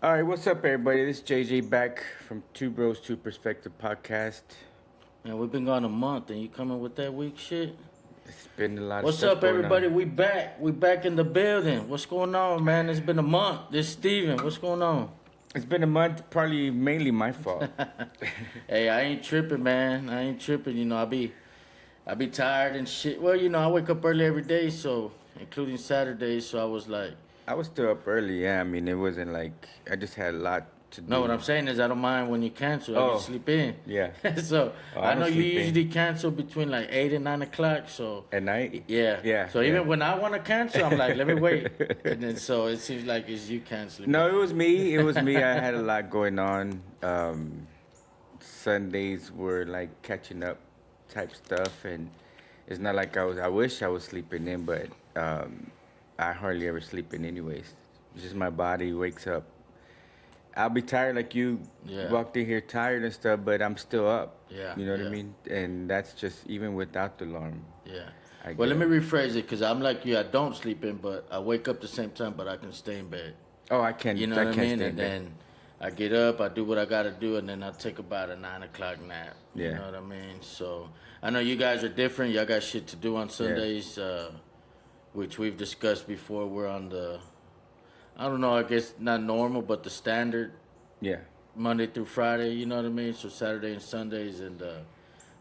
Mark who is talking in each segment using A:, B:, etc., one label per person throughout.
A: All right, what's up, everybody? This is JJ back from Two Bros, Two Perspective podcast.
B: Man, we've been gone a month and you coming with that weak shit?
A: It's been a lot of
B: What's
A: stuff
B: up,
A: going
B: everybody?
A: on.
B: We back. We back in the building. What's going on, man? It's been a month. This Steven. What's going on?
A: It's been a month, probably mainly my fault.
B: Hey, I ain't tripping, man. I ain't tripping. I be tired and shit. Well, I wake up early every day, so including Saturdays. So I was like,
A: I was still up early, yeah. I mean, it wasn't like I just had a lot to
B: no. What
A: do.
B: I'm saying is, I don't mind when you cancel. I can
A: Oh,
B: sleep in.
A: yeah.
B: So
A: Oh, I
B: I
A: don't
B: know you
A: sleep in
B: usually cancel between like 8 and 9 o'clock. So
A: at night.
B: yeah.
A: Yeah,
B: So
A: yeah.
B: even when I want to cancel, I'm like, let me wait. And then so it seems like it's you canceling.
A: No,
B: But
A: it was me. It was me. I had a lot going on. Sundays were like catching up type stuff, and it's not like I wish I was sleeping in, but I hardly ever sleep in anyways. It's just my body wakes up. I'll be tired like you
B: yeah,
A: walked in here tired and stuff, but I'm still up.
B: yeah,
A: You know what I
B: yeah,
A: mean? And that's just even without the alarm.
B: yeah.
A: I
B: Well,
A: get
B: let me
A: up.
B: rephrase it because I'm like you. I don't sleep in, but I wake up the same time, but I can stay in bed.
A: Oh,
B: You know
A: I
B: what I
A: can't
B: mean?
A: stay in
B: And
A: bed.
B: then I get up, I do what I gotta do, and then I take about a 9 o'clock nap. You
A: Yeah,
B: know what I mean? So I know you guys are different. Y'all got shit to do on
A: yeah,
B: Sundays, which we've discussed before. We're on the, I don't know, I guess not normal, but the standard
A: yeah.
B: Monday through Friday. You know what I mean? So Saturday and Sundays, and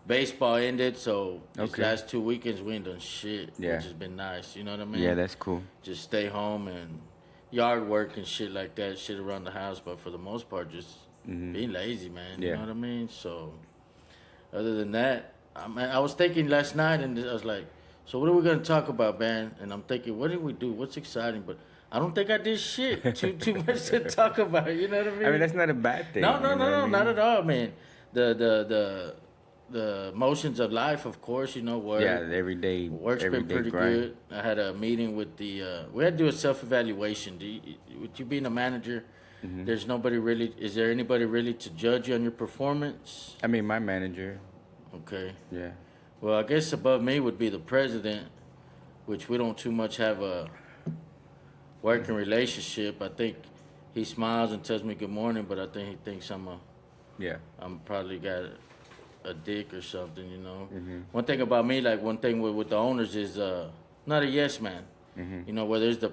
B: baseball ended. So these
A: Okay.
B: last 2 weekends we ain't done shit,
A: Yeah,
B: which has been nice. You know what I
A: yeah.
B: mean?
A: That's cool.
B: Just stay home and yard work and shit like that, shit around the house. But for the most part, just being lazy, man. You know
A: Yeah.
B: what I mean? So other than that, I was thinking last night, and I was like, so what are we gonna talk about, man? And I'm thinking, what did we do? What's exciting? But I don't think I did shit too much to talk about. You know what I
A: I mean,
B: mean?
A: that's not a bad
B: No,
A: thing.
B: no,
A: You know
B: no,
A: what I
B: no, not
A: mean?
B: at all, man. The motions of life, of course.
A: Yeah,
B: Work. Work's been
A: everyday
B: pretty
A: grind.
B: good. I had a meeting with the. We had to do a self evaluation. With you being a manager, there's nobody really. Is there anybody really to judge you on your performance?
A: I mean, my manager.
B: Okay.
A: Yeah.
B: Well, I guess above me would be the president, which we don't too much have a working relationship. I think he smiles and tells me good morning, but I think he thinks
A: Yeah.
B: I'm probably got a dick or something.
A: Mhm.
B: One thing about me, like one thing with the owners is not a yes man.
A: Mhm.
B: Where there's the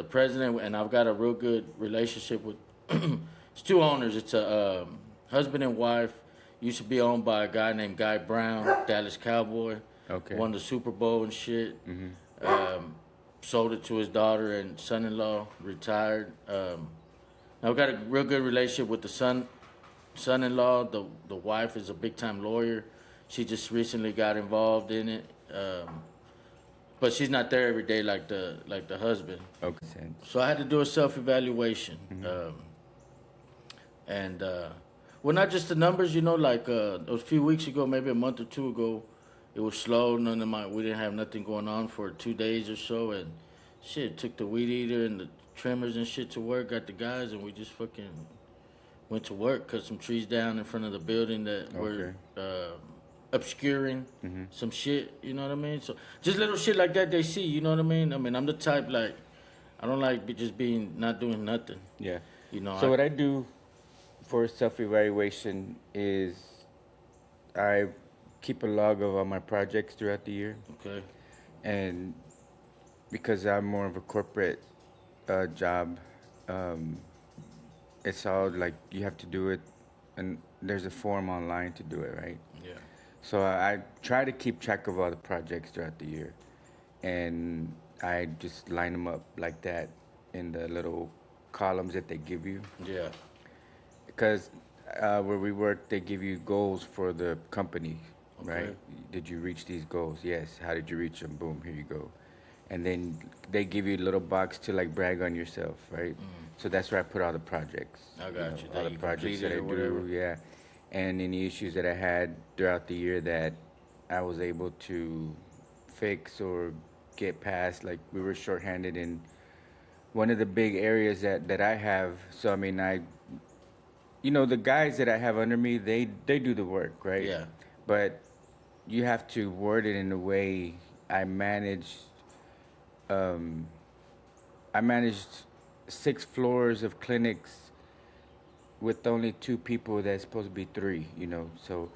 B: president, and I've got a real good relationship with. It's two owners. It's a husband and wife. Used to be owned by a guy named Guy Brown, Dallas Cowboy.
A: Okay.
B: Won the Super Bowl and shit.
A: Mhm.
B: Um, Sold it to his daughter and son-in-law. Retired. I've got a real good relationship with the son-in-law. The wife is a big-time lawyer. She just recently got involved in it. But she's not there every day like the husband.
A: Okay. Sense.
B: So I had to do a self evaluation,
A: Mhm.
B: and well, not just the numbers. Like a few weeks ago, maybe a month or two ago, it was slow. We didn't have nothing going on for 2 days or so, and shit, took the weed eater and the trimmers and shit to work. Got the guys, and we just fucking went to work. Cut some trees down in front of the building that were
A: Okay.
B: obscuring
A: Mhm.
B: some shit. You know what I mean? So just little shit like that they see. You know what I mean? I'm the type like I don't like just being not doing nothing.
A: Yeah.
B: You know,
A: So
B: I
A: what I do for self evaluation is I keep a log of all my projects throughout the year,
B: okay,
A: and because I'm more of a corporate job, um, it's all like you have to do it, and there's a form online to do it, right?
B: yeah,
A: So I try to keep track of all the projects throughout the year, and I just line them up like that in the little columns that they give you.
B: yeah,
A: Because where we work, they give you goals for the company,
B: okay,
A: right? Did you reach these goals? Yes. How did you reach them? Boom, here you go. And then they give you a little box to like brag on yourself, right? So that's where I put all the projects,
B: I got you.
A: all
B: That
A: the
B: you
A: projects that
B: completed
A: I
B: or whatever.
A: do, yeah. And any issues that I had throughout the year that I was able to fix or get past. Like we were shorthanded in one of the big areas that I have. So I mean, the guys that I have under me, they do the work, right?
B: Yeah,
A: But you have to word it in a way. I managed, um, I managed 6 floors of clinics with only two people that's supposed to be three, you know. So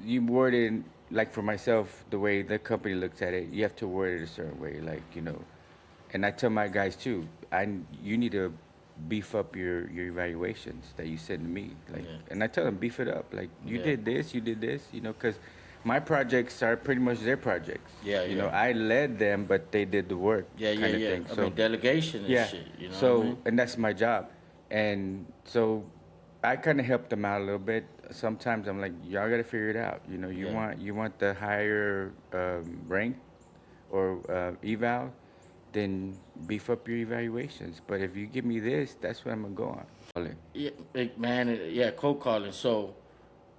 A: you word it like for myself, the way the company looks at it, you have to word it a certain way, like, you know. And I tell my guys too, you need to beef up your evaluations that you send to me, like,
B: Yeah.
A: and I tell them beef it up, like
B: Yeah.
A: you did this, you know, because my projects are pretty much their projects.
B: Yeah,
A: You know,
B: yeah.
A: I led them, but they did the work,
B: Yeah, yeah,
A: kind of
B: yeah.
A: thing.
B: I
A: So
B: mean, delegation and
A: yeah.
B: shit. You know what I
A: So,
B: mean?
A: and that's my job. And so I kind of help them out a little bit. Sometimes I'm like, y'all got to figure it out. You know,
B: Yeah.
A: you want the higher rank or eval, then beef up your evaluations. But if you give me this, that's what I'm gonna go on. Calling.
B: Yeah, big man. Yeah, cold calling. So,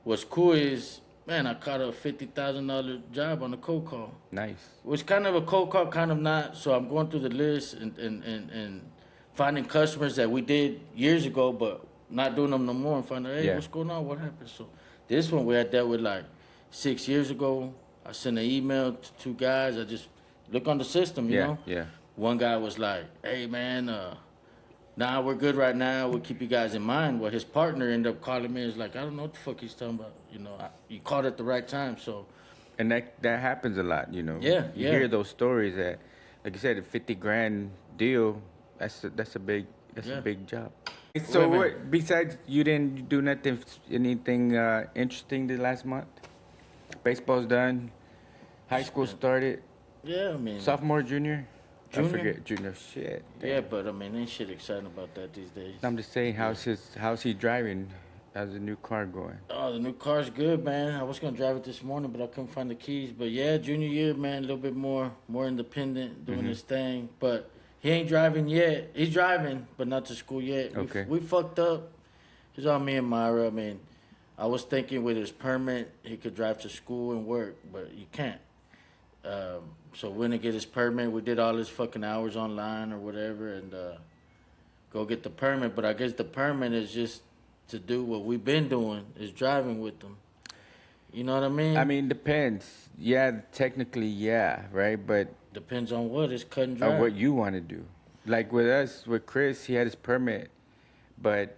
B: what's cool is, man, I caught a $50,000 job on a cold call.
A: Nice.
B: Which kind of a cold call, kind of not. So I'm going through the list and finding customers that we did years ago, but not doing them no more, and finding, hey,
A: Yeah.
B: what's going on? What happened? So this one we had dealt with like 6 years ago. I sent an email to two guys. I just look on the system, you
A: Yeah.
B: know.
A: Yeah.
B: One guy was like, hey man, nah, we're good right now. We'll keep you guys in mind. Well, his partner ended up calling me. He's like, I don't know what the fuck he's talking about. You know, you called at the right time, so.
A: And that happens a lot, you know.
B: Yeah,
A: You
B: yeah.
A: hear those stories that, like you said, a 50 grand deal. That's a
B: Yeah.
A: big job. So
B: Wait a
A: what? Besides, you didn't do anything interesting the last month. Baseball's done. High school started.
B: Yeah, I mean,
A: Sophomore, junior. I
B: Junior?
A: forget junior. Shit.
B: yeah,
A: Damn.
B: but I mean, ain't shit exciting about that these days.
A: I'm just saying, how's he driving? How's the new car going?
B: Oh, the new car's good, man. I was gonna drive it this morning, but I couldn't find the keys. But yeah, junior year, man, a little bit more independent, doing his thing. But he ain't driving yet. He's driving, but not to school yet.
A: Okay.
B: We fucked up. It's on me and Myra. I mean, I was thinking with his permit, he could drive to school and work, but you can't. So when he get his permit, we did all his fucking hours online or whatever, and go get the permit. But I guess the permit is just to do what we've been doing, is driving with them. You know what I mean?
A: I mean, depends. Yeah, technically, yeah, right. But
B: Depends on what, it's cut and dry.
A: what you want to do. Like with us, with Chris, he had his permit, but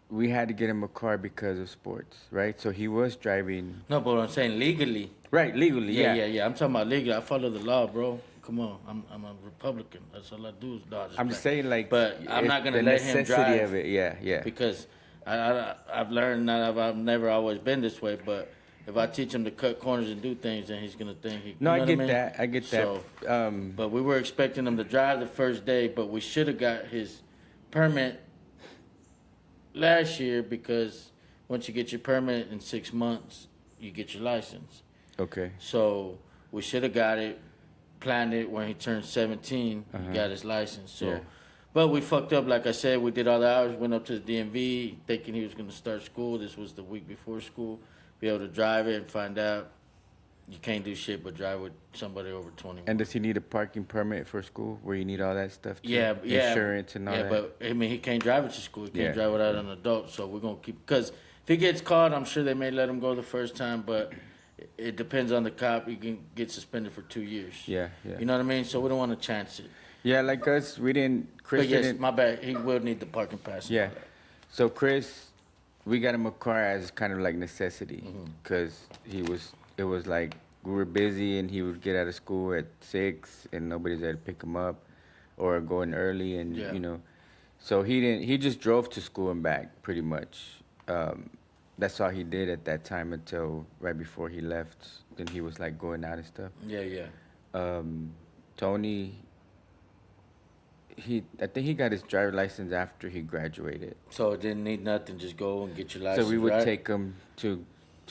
A: we had to get him a car because of sports, right? So he was driving.
B: No, but I'm saying legally.
A: Right, legally,
B: Yeah. I'm talking about legally. I follow the law, bro. Come on, I'm a Republican. That's all I do is dodge.
A: I'm just saying, like,
B: But I'm not gonna
A: the
B: let him
A: necessity
B: drive.
A: of it. Yeah.
B: Because I've learned that I've never always been this way, but if I teach him to cut corners and do things, then he's gonna think he.
A: No,
B: you know
A: I get
B: what mean?
A: that. I get
B: So,
A: that.
B: but we were expecting him to drive the first day, but we should have got his permit last year because once you get your permit in 6 months, you get your license.
A: Okay.
B: So we should have got it, planned it when he turned 17. He got his license. So.
A: Yeah.
B: But we fucked up, like I said. We did all the hours, went up to the DMV thinking he was going to start school. This was the week before school. Be able to drive it and find out you can't do shit but drive with somebody over 21.
A: And does he need a parking permit for school where you need all that stuff too?
B: Yeah.
A: Insurance and all
B: yeah,
A: that?
B: but I mean, he can't drive it to school. He can't
A: Yeah,
B: drive without an adult. So we're going to keep, because if he gets caught, I'm sure they may let him go the first time, but it depends on the cop. He can get suspended for 2 years.
A: Yeah.
B: You know what I mean? So we don't want to chance it.
A: Yeah, like us, we didn't. Chris
B: But yes,
A: didn't.
B: my bad. He will need the parking pass. and
A: Yeah.
B: all that.
A: So Chris, we got him a car as kind of like necessity
B: Mm-hmm.
A: because it was like we were busy and he would get out of school at 6 and nobody's there to pick him up or going early and
B: Yeah.
A: you know, so he just drove to school and back pretty much. That's all he did at that time until right before he left. Then he was like going out and stuff.
B: Yeah.
A: Tony, I think he got his driver's license after he graduated.
B: So it didn't need nothing. Just go and get your license.
A: So we would
B: right?
A: take him to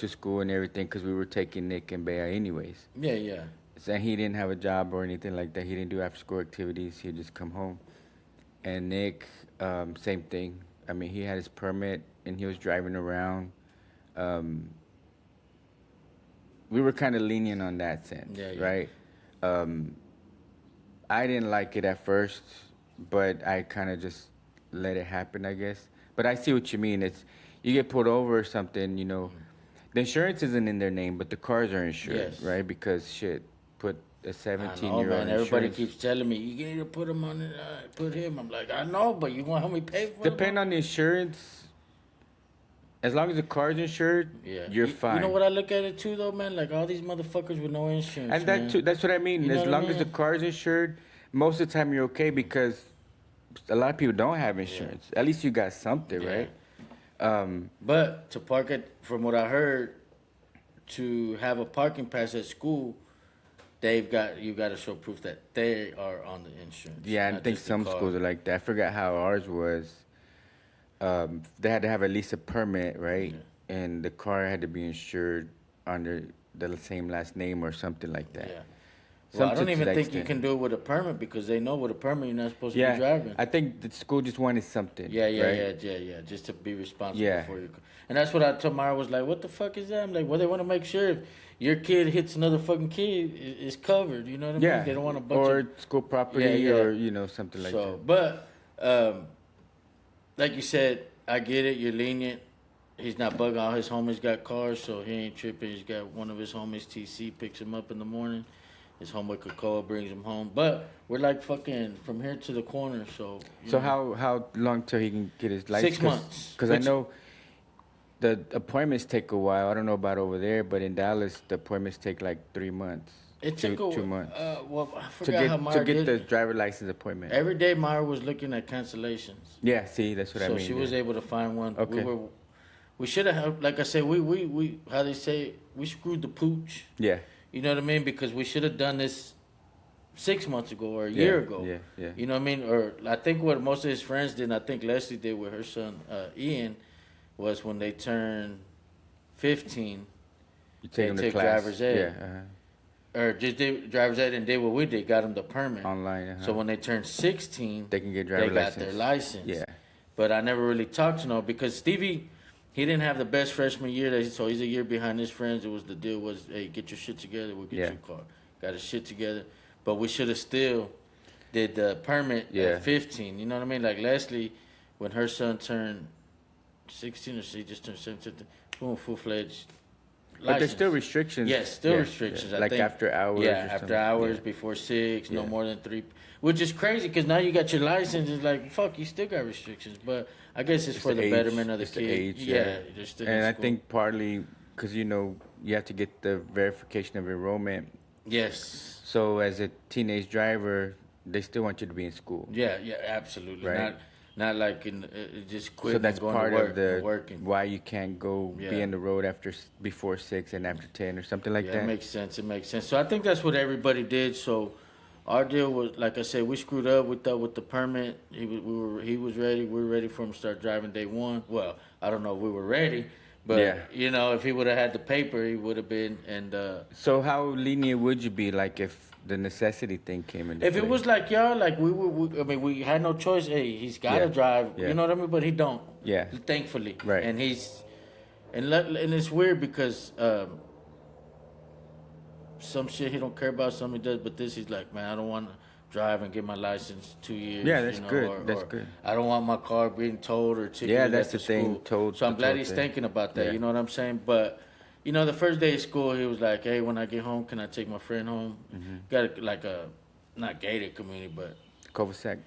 A: school and everything because we were taking Nick and Bea anyways.
B: Yeah.
A: So he didn't have a job or anything like that. He didn't do after school activities. He'd just come home. And Nick, same thing. I mean, he had his permit and he was driving around. We were kind of lenient on that sense,
B: Yeah.
A: right? I didn't like it at first, but I kind of just let it happen, I guess. But I see what you mean. It's you get pulled over or something, you know. The insurance isn't in their name, but the cars are insured,
B: Yes.
A: right? Because shit, put a
B: I know,
A: 17-year-old
B: man. Everybody
A: insurance.
B: keeps telling me you need to put him on it. Put him. I'm like, I know, but you want to help me pay for it?
A: Depend on the insurance. as long as the car's insured,
B: Yeah.
A: you're
B: You
A: fine.
B: know what I look at it too though, man? Like all these motherfuckers with no insurance,
A: And
B: man.
A: that too, that's what I mean.
B: You know
A: As
B: what I
A: long as the
B: mean?
A: car's insured, most of the time you're okay because a lot of people don't have
B: Yeah.
A: insurance. At least you got something,
B: Yeah.
A: right? Um,
B: But to park it, from what I heard, to have a parking pass at school, you got to show proof that they are on the insurance.
A: yeah, I
B: not
A: think
B: just the
A: some
B: car.
A: schools are like that. I forgot how ours was. They had to have at least a permit, right?
B: Yeah.
A: And the car had to be insured under the same last name or something like that.
B: Yeah. Well, I don't
A: to
B: even
A: that
B: think you
A: extent.
B: can do it with a permit because they know with a permit you're not supposed to be
A: Yeah,
B: driving.
A: I think the school just wanted something.
B: Yeah,
A: right?
B: yeah. Just to be responsible
A: Yeah.
B: for you. And that's what I told Mara was like, what the fuck is that? I'm like, well, they want to make sure if your kid hits another fucking kid, it's covered. You know what I mean?
A: Yeah,
B: They don't want a bunch
A: or
B: of
A: school property,
B: Yeah.
A: or something like
B: so.
A: that.
B: But like you said, I get it. You're lenient. He's not bugging. All his homies got cars, so he ain't tripping. He's got one of his homies, TC, picks him up in the morning. His homeboy Cocoa brings him home. But we're like fucking from here to the corner, so. you
A: So
B: know.
A: how long till he can get his license?
B: 6 months.
A: Because I
B: Which-
A: know the appointments take a while. I don't know about over there, but in Dallas, the appointments take like 3 months.
B: It
A: two,
B: took
A: 2 months
B: well, I
A: to
B: forgot how
A: get
B: Mara
A: the
B: did.
A: driver license appointment.
B: Every day, Mara was looking at cancellations,
A: Yeah, see, that's what I
B: so
A: mean.
B: she was able to find one.
A: Okay.
B: We should have, like I said, we how they say, we screwed the pooch.
A: Yeah.
B: You know what I mean? Because we should have done this 6 months ago or a year ago.
A: Yeah.
B: You know what I mean? Or I think what most of his friends did, and I think Leslie did with her son Ian, was when they turned 15,
A: You
B: they
A: take them to
B: took
A: class.
B: driver's ed.
A: Yeah.
B: or just did driver's ed and did what we did, got them the permit.
A: Online.
B: So when they turned 16,
A: they can get
B: they
A: driver
B: got
A: license.
B: their license.
A: Yeah.
B: But I never really talked to no because Stevie, he didn't have the best freshman year, so he's a year behind his friends. It was the deal was, hey, get your shit together, we'll get
A: Yeah.
B: you a car. Got his shit together, but we should have still did the permit
A: Yeah.
B: at 15. You know what I mean? Like Leslie, when her son turned 16 or she just turned 17, boom, full fledged.
A: But there's still restrictions.
B: Yes, still
A: Yeah,
B: restrictions.
A: yeah.
B: I
A: Like
B: think,
A: after hours.
B: Yeah,
A: or
B: after
A: something.
B: hours,
A: Yeah.
B: before 6, no
A: Yeah.
B: more than 3. Which is crazy because now you got your license. It's like fuck, you still got restrictions. But I guess it's for the
A: age,
B: betterment of the
A: it's the
B: kid.
A: age,
B: yeah, they're still in
A: And I
B: school.
A: think partly because you have to get the verification of enrollment.
B: Yes.
A: So as a teenage driver, they still want you to be in school.
B: Yeah, absolutely.
A: Right.
B: Not like just quitting
A: So that's
B: and going
A: part
B: to work
A: of the
B: and working.
A: why you can't go be
B: Yeah.
A: on the road before 6 and after 10 or something like
B: Yeah,
A: that.
B: it makes sense. It makes sense. So I think that's what everybody did. So our deal was, like I said, we screwed up with the permit. He was ready. We were ready for him to start driving day one. Well, I don't know if we were ready, but
A: Yeah.
B: if he would have had the paper, he would have been. And
A: So how lenient would you be, like if the necessity thing came into
B: if
A: play?
B: it was like y'all, like we had no choice. Hey, he's got to
A: Yeah.
B: drive.
A: Yeah.
B: You know what I mean? But he don't.
A: Yeah.
B: Thankfully.
A: Right.
B: And and it's weird because some shit he don't care about, some he does, but this he's like, man, I don't want to drive and get my license 2 years.
A: Yeah, that's good.
B: Or,
A: That's
B: or
A: good.
B: I don't want my car being towed or ticketed.
A: Yeah, that's
B: at
A: the thing,
B: school.
A: towed-
B: So I'm
A: the
B: glad
A: tow
B: he's
A: thing.
B: thinking about that.
A: Yeah.
B: You know what I'm saying? But the first day of school, he was like, hey, when I get home, can I take my friend home?
A: Mm-hmm.
B: Got like a not gated community, but.
A: Cul-de-sac.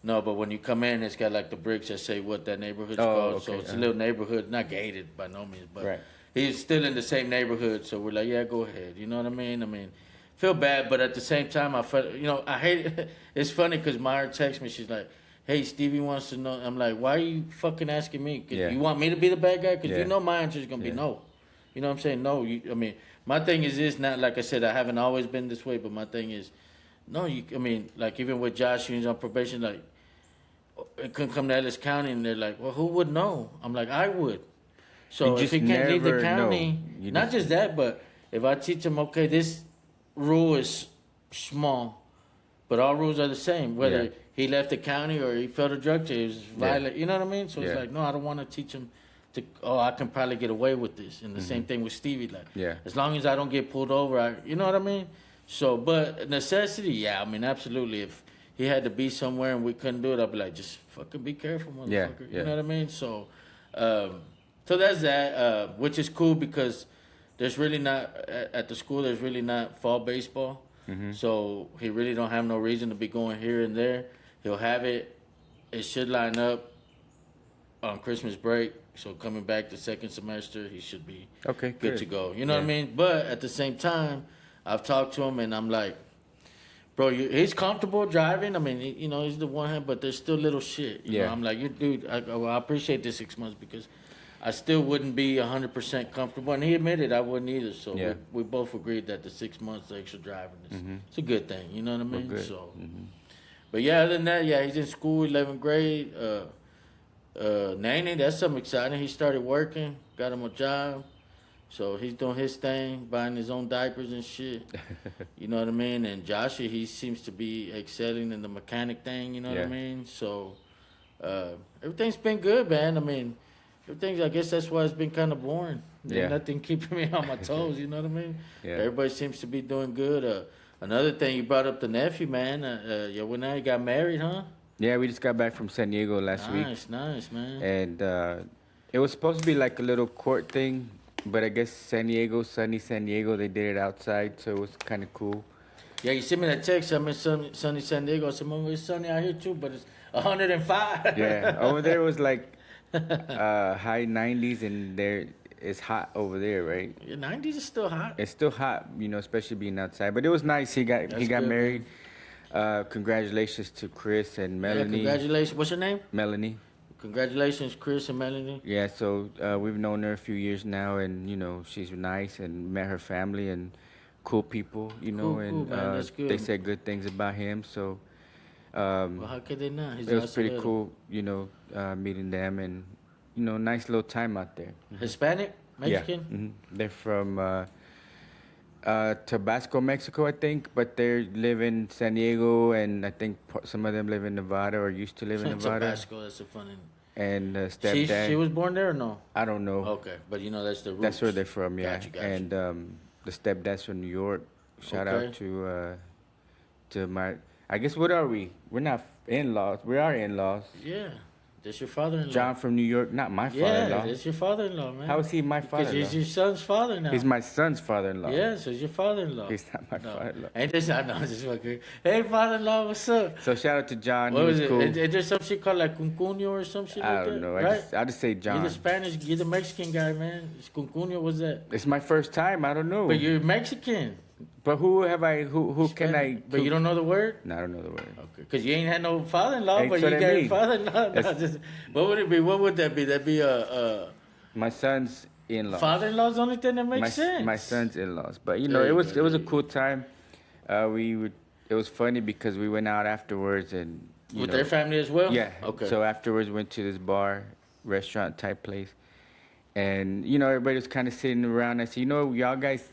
B: No, but when you come in, it's got like the bricks that say what that neighborhood's
A: Oh,
B: called. So
A: okay,
B: it's a
A: uh-huh.
B: little neighborhood, not gated by no means, but
A: Right.
B: he's still in the same neighborhood. So we're like, yeah, go ahead. You know what I mean? Feel bad, but at the same time, I felt, I hate it. It's funny because Myra texts me. She's like, hey, Stevie wants to know. I'm like, why are you fucking asking me? 'Cause
A: Yeah.
B: you want me to be the bad guy? Because
A: Yeah.
B: you know my answer is going to
A: Yeah.
B: be no. You know what I'm saying? No. My thing is this, not like I said, I haven't always been this way, but my thing is, no, like even with Josh, he's on probation, like, it couldn't come to Ellis County, and they're like, well, who would know? I'm like, I would. So
A: You
B: if
A: just
B: he can't leave the
A: never
B: county,
A: know. You
B: not
A: just-
B: just that, but if I teach him, okay, this rule is small, but all rules are the same. Whether
A: Yeah.
B: he left the county or he felt a drug charge, it was violent. You know what I mean? So it's
A: Yeah.
B: like, no, I don't want to teach him to. Oh, I can probably get away with this. And the same thing with Stevie, like,
A: Yeah.
B: as long as I don't get pulled over, you know what I mean? So, but necessity, yeah, absolutely. If he had to be somewhere and we couldn't do it, I'd be like, just fucking be careful, motherfucker.
A: Yeah,
B: You
A: yeah.
B: know what I mean? So, so that's that, which is cool because there's really not at the school. There's really not fall baseball, so he really don't have no reason to be going here and there. He'll have it. It should line up on Christmas break. So coming back the second semester, he should be
A: Okay,
B: good
A: good.
B: to go. You know what I mean? But at the same time, I've talked to him and I'm like, bro, he's comfortable driving. I mean, he's the one hand, but there's still little shit. You know, I'm like, dude, I appreciate the 6 months because I still wouldn't be 100% comfortable. And he admitted I wouldn't either. So we both agreed that the 6 months of extra driving is it's a good thing. You know what I mean?
A: Good.
B: So, but yeah, other than that, he's in school, 11th grade. Nene, that's something exciting. He started working, got him a job. So he's doing his thing, buying his own diapers and shit. You know what I mean? And Joshua, he seems to be excelling in the mechanic thing, you know what I mean? So everything's been good, man. I mean, I guess that's why it's been kind of boring. There's nothing keeping me on my toes, you know what I mean? Everybody seems to be doing good. Another thing, you brought up the nephew, man. Well, now you got married, huh?
A: Yeah, we just got back from San Diego last week.
B: Nice, man.
A: And it was supposed to be like a little court thing, but I guess sunny San Diego, they did it outside, so it was kind of cool.
B: Yeah, you sent me that text. I'm in sunny San Diego. I said, Mom, it's sunny out here too, but it's 105.
A: Yeah, over there was like high 90s, and there it's hot over there, right?
B: Yeah, 90s is still hot.
A: It's still hot, especially being outside. But it was nice. He got married. Congratulations to Chris and Melanie.
B: Yeah, congratulations. What's your name?
A: Melanie.
B: Congratulations, Chris and Melanie.
A: Yeah, so we've known her a few years now, and she's nice, and met her family and cool people, and
B: cool, man. That's good.
A: They said good things about him. So
B: well, how could they not?
A: it was pretty cool, meeting them, and nice little time out there.
B: Hispanic, Mexican.
A: Yeah, they're from Tabasco, Mexico, I think, but they live in San Diego, and I think some of them live in Nevada or used to live in Nevada.
B: Tabasco, that's a funny.
A: And stepdad.
B: She was born there or no?
A: I don't know.
B: Okay, but that's the roots.
A: That's where they're from, yeah.
B: Gotcha.
A: And the stepdad's from New York. Shout out to my. I guess what are we? We're not in-laws. We are in-laws.
B: Yeah. That's your father-in-law.
A: John from New York, not my father-in-law.
B: Yeah, that's your father-in-law, man.
A: How is he my father-in-law?
B: Because he's your son's father now.
A: He's my son's father-in-law.
B: Yeah, so he's your father-in-law.
A: He's not my father-in-law.
B: Ain't this? I know, just fucking. Hey, father-in-law, what's up?
A: So shout out to John.
B: What
A: he was
B: it?
A: cool.
B: Is there some shit called like cuncuño or some shit like that?
A: I don't know.
B: Right?
A: I just say John.
B: You're the Spanish, you're the Mexican guy, man. It's cuncuño, what's that?
A: It's my first time. I don't know.
B: But you're Mexican.
A: But who can I?
B: But you don't know the word?
A: No, I don't know the word.
B: Okay, because you ain't had no father-in-law,
A: Hey,
B: but
A: so
B: you
A: that
B: got a
A: mean-
B: father-in-law. No, what would it be? What would that be? That'd be
A: My son's in-laws.
B: father-in-law's the only thing that makes sense.
A: My son's in-laws. But
B: There you
A: it
B: go,
A: was a
B: there you
A: cool time. It was funny because we went out afterwards and
B: With their family as well?
A: Yeah.
B: Okay.
A: So afterwards went to this bar, restaurant type place. And everybody was kind of sitting around. I said, y'all guys,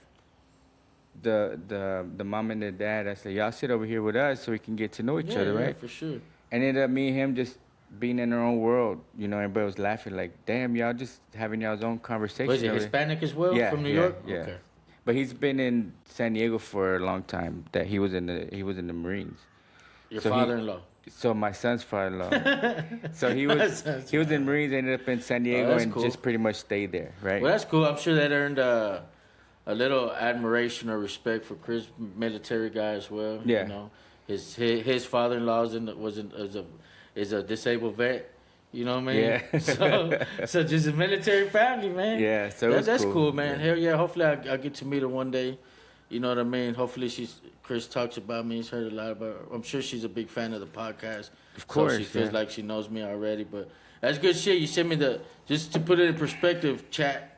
A: the mom and the dad, I said, y'all sit over here with us so we can get to know each other,
B: yeah,
A: right?
B: for sure.
A: And ended up me and him just being in our own world. Everybody was laughing like, damn, y'all just having y'all's own conversation.
B: Was he
A: over
B: Hispanic as well
A: Yeah,
B: from New
A: yeah,
B: York?
A: yeah.
B: Okay.
A: But he's been in San Diego for a long time. That he was in the Marines.
B: Your
A: So
B: father-in-law.
A: So my son's father-in-law. So he was in Marines, ended up in San Diego,
B: that's
A: and
B: cool.
A: just pretty much stayed there, right?
B: Well, that's cool. I'm sure that earned a little admiration or respect for Chris, military guy as well.
A: Yeah.
B: His father-in-law is a disabled vet. You know what I mean?
A: Yeah.
B: So just a military family, man.
A: Yeah, so
B: that's
A: cool.
B: cool, man.
A: Yeah.
B: Hell yeah. Hopefully I get to meet her one day. You know what I mean? Hopefully Chris talks about me. He's heard a lot about her. I'm sure she's a big fan of the podcast.
A: Of course,
B: So she feels
A: yeah.
B: like she knows me already. But that's good shit. You sent me just to put it in perspective, chat.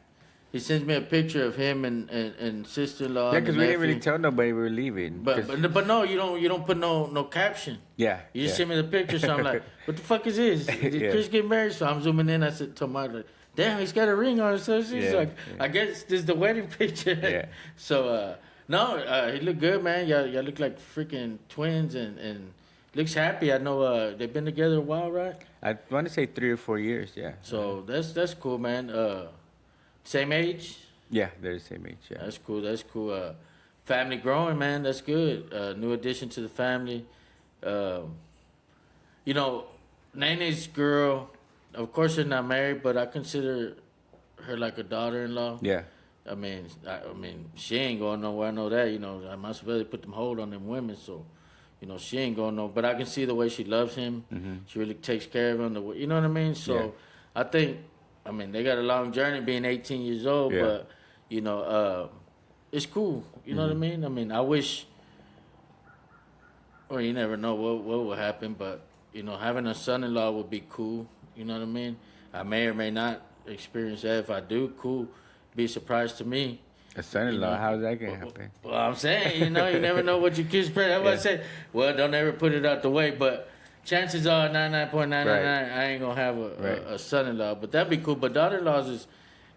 B: He sends me a picture of him and sister-in-law.
A: Yeah,
B: and
A: because
B: the
A: we didn't really
B: nephew.
A: tell nobody we were leaving.
B: But no, you don't put no caption.
A: Yeah.
B: You just send me the picture, so I'm like, what the fuck is this? Did
A: Yeah.
B: Chris get married? So I'm zooming in. I said to my like, damn, he's got a ring on. So she's
A: Yeah,
B: like,
A: yeah.
B: I guess this is the wedding picture.
A: Yeah.
B: So he looked good, man. Y'all look like freaking twins, and looks happy. I know they've been together a while, right?
A: I want to say 3 or 4 years, yeah.
B: So that's cool, man. Same age.
A: Yeah, they're the same age, yeah.
B: That's cool. Family growing, man. That's good. New addition to the family. Nene's girl. Of course, they're not married, but I consider her like a daughter-in-law.
A: Yeah.
B: I mean, she ain't going nowhere. I know that. I must really put them hold on them women. So, she ain't going nowhere. But I can see the way she loves him.
A: Mm-hmm.
B: She really takes care of him. You know what I mean? So, I think, I mean, they got a long journey being 18 years old,
A: Yeah.
B: but it's cool. You know what I mean? I mean, I wish. Well, you never know what will happen, but having a son-in-law would be cool. You know what I mean? I may or may not experience that. If I do, cool. Be a surprise to me.
A: A
B: You
A: son-in-law,
B: know.
A: how's that gonna happen?
B: Well, I'm saying, you never know what your kids pray. That's what I
A: Yeah.
B: said. Well, don't ever put it out the way, but chances are 99.999
A: Right.
B: I ain't gonna have
A: Right.
B: a son-in-law. But that'd be cool. But daughter-in-laws